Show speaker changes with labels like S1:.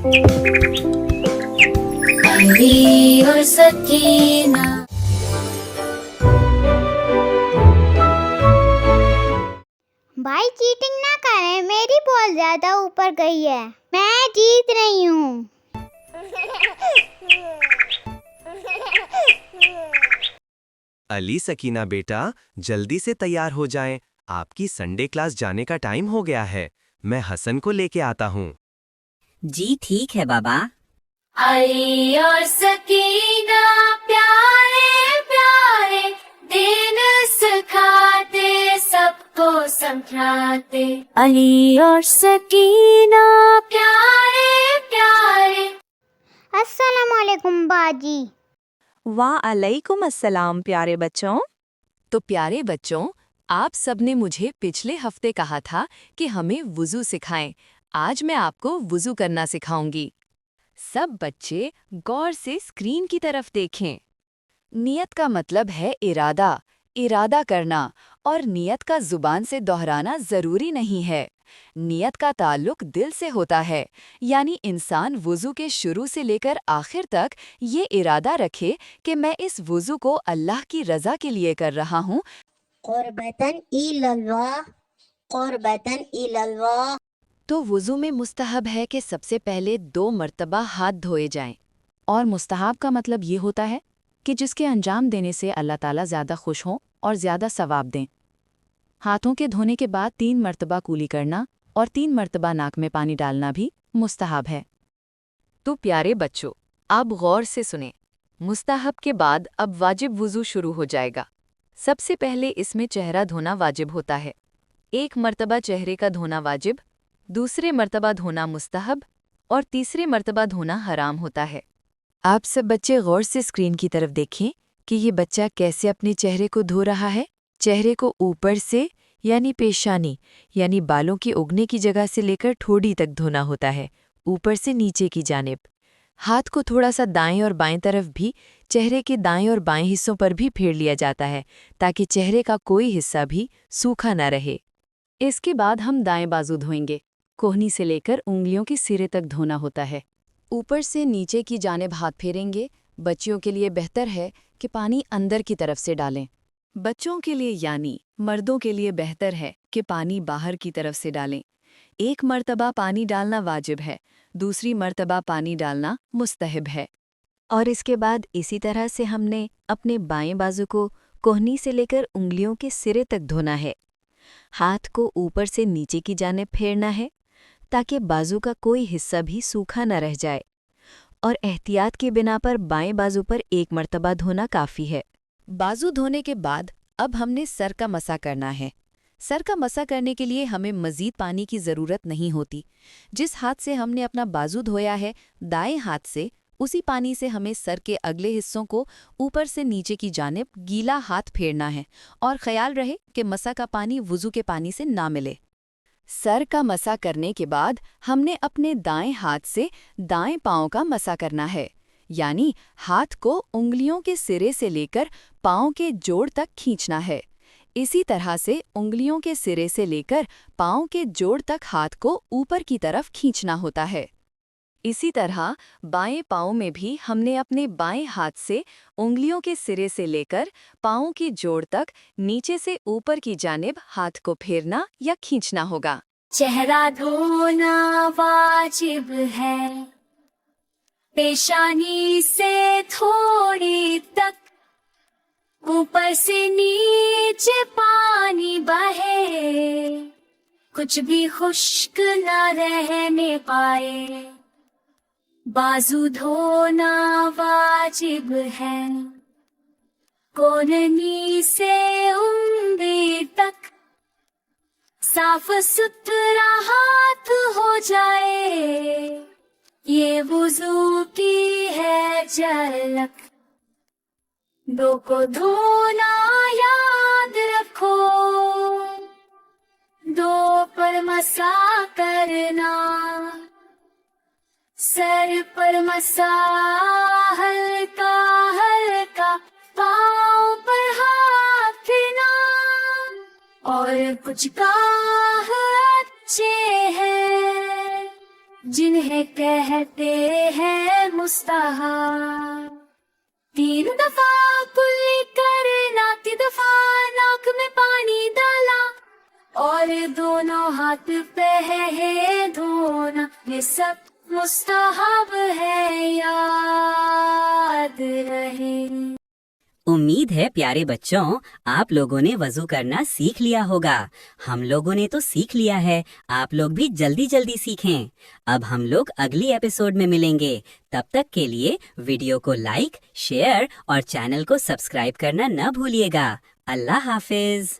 S1: अली और सकीना।
S2: भाई चीटिंग ना करें, मेरी बॉल ज्यादा ऊपर गई है, मैं जीत रही हूँ।
S3: अली सकीना बेटा, जल्दी से तैयार हो जाएं। आपकी संडे क्लास जाने का टाइम हो गया है। मैं हसन को लेके आता हूँ।
S4: जी ठीक है बाबा।
S1: अली और सकीना प्यारे प्यारे दिन सिखाते सबको समझाते। अली और सकीना प्यारे प्यारे।
S2: अस्सलाम वालेकुम बाजी।
S5: वालेकुम अस्सलाम प्यारे बच्चों।
S6: तो प्यारे बच्चों, आप सबने मुझे पिछले हफ्ते कहा था कि हमें वुज़ू सिखाएं। आज मैं आपको वुज़ू करना सिखाऊंगी। सब बच्चे गौर से स्क्रीन की तरफ देखें। नियत का मतलब है इरादा करना, और नियत का ज़ुबान से दोहराना ज़रूरी नहीं है। नियत का ताल्लुक दिल से होता है, यानी इंसान वुज़ू के शुरू से लेकर आखिर तक ये इरादा रखे कि मैं इस वुज़ू को अल्लाह की रज़ा के लिए कर रहा हूँ।
S2: क़ुर्बतन इलल्लाह, क़ुर्बतन इलल्लाह।
S6: तो वुज़ू में मुस्तहब है कि सबसे पहले 2 मर्तबा हाथ धोए जाएं। और मुस्तहब का मतलब ये होता है कि जिसके अंजाम देने से अल्लाह ताला ज़्यादा खुश हों और ज़्यादा सवाब दें। हाथों के धोने के बाद 3 मर्तबा कुली करना और 3 मर्तबा नाक में पानी डालना भी मुस्तहब है। तो प्यारे बच्चों, अब गौर से सुनें। मुस्तहब के बाद अब वाजिब वुज़ू शुरू हो जाएगा। सबसे पहले इसमें चेहरा धोना वाजिब होता है। 1 मर्तबा चेहरे का धोना वाजिब, दूसरे मर्तबा धोना मुस्तहब और तीसरे मर्तबा धोना हराम होता है। आप सब बच्चे गौर से स्क्रीन की तरफ देखें कि ये बच्चा कैसे अपने चेहरे को धो रहा है। चेहरे को ऊपर से यानी पेशानी यानी बालों की उगने की जगह से लेकर ठोड़ी तक धोना होता है, ऊपर से नीचे की जानिब। हाथ को थोड़ा सा दाएं और बाएं तरफ भी चेहरे के दाएं और बाएं हिस्सों पर भी फेर लिया जाता है, ताकि चेहरे का कोई हिस्सा भी सूखा न रहे। इसके बाद हम दाएं बाजू धोएंगे। कोहनी से लेकर उंगलियों के सिरे तक धोना होता है। ऊपर से नीचे की जानिब हाथ फेरेंगे। बच्चियों के लिए बेहतर है कि पानी अंदर की तरफ से डालें। बच्चों के लिए यानी मर्दों के लिए बेहतर है कि पानी बाहर की तरफ से डालें। 1 मर्तबा पानी डालना वाजिब है, दूसरी मर्तबा पानी डालना मुस्तहब है। और इसके बाद इसी तरह से हमने अपने बाएं बाजू को कोहनी से लेकर उंगलियों के सिरे तक धोना है। हाथ को ऊपर से नीचे की जानिब फेरना है, ताकि बाजू का कोई हिस्सा भी सूखा न रह जाए। और एहतियात की बिना पर बाएं बाजू पर 1 मर्तबा धोना काफ़ी है। बाजू धोने के बाद अब हमने सर का मसा करना है। सर का मसा करने के लिए हमें मज़ीद पानी की ज़रूरत नहीं होती। जिस हाथ से हमने अपना बाजू धोया है, दाएं हाथ से उसी पानी से हमें सर के अगले हिस्सों को ऊपर से नीचे की जानिब गीला हाथ फेरना है, और ख्याल रहे कि मसा का पानी वुज़ू के पानी से ना मिले। सर का मसा करने के बाद हमने अपने दाएं हाथ से दाएं पाँव का मसा करना है, यानी हाथ को उंगलियों के सिरे से लेकर पाँव के जोड़ तक खींचना है। इसी तरह से उंगलियों के सिरे से लेकर पाँव के जोड़ तक हाथ को ऊपर की तरफ खींचना होता है। इसी तरह बाएं पाँव में भी हमने अपने बाएं हाथ से उंगलियों के सिरे से लेकर पाँव की जोड़ तक नीचे से ऊपर की जानिब हाथ को फेरना या खींचना होगा।
S1: चेहरा धोना वाजिब है, पेशानी से थोड़ी तक, ऊपर से नीचे पानी बहे, कुछ भी खुश्क न रहने पाए। बाजू धोना वाजिब है, कोहनी से उंगली तक, साफ सुथरा हाथ हो जाए, ये वुज़ू की है झलक। 2 को धोना याद रखो, 2 पर मसा करना, सर पर मसा हल्का हल्का, पाँव पर हाथ ना, और कुछ गाह अच्छे हैं जिन्हें कहते हैं मुस्तहब। 3 दफा कुल्ली करना, 3 दफा नाक में पानी डाला, और दोनों हाथ पे है धोना, ये सब मुस्तहब है, याद रहे।
S4: उम्मीद है प्यारे बच्चों आप लोगों ने वजू करना सीख लिया होगा। हम लोगों ने तो सीख लिया है, आप लोग भी जल्दी जल्दी सीखें। अब हम लोग अगली एपिसोड में मिलेंगे। तब तक के लिए वीडियो को लाइक, शेयर और चैनल को सब्सक्राइब करना न भूलिएगा। अल्लाह हाफिज।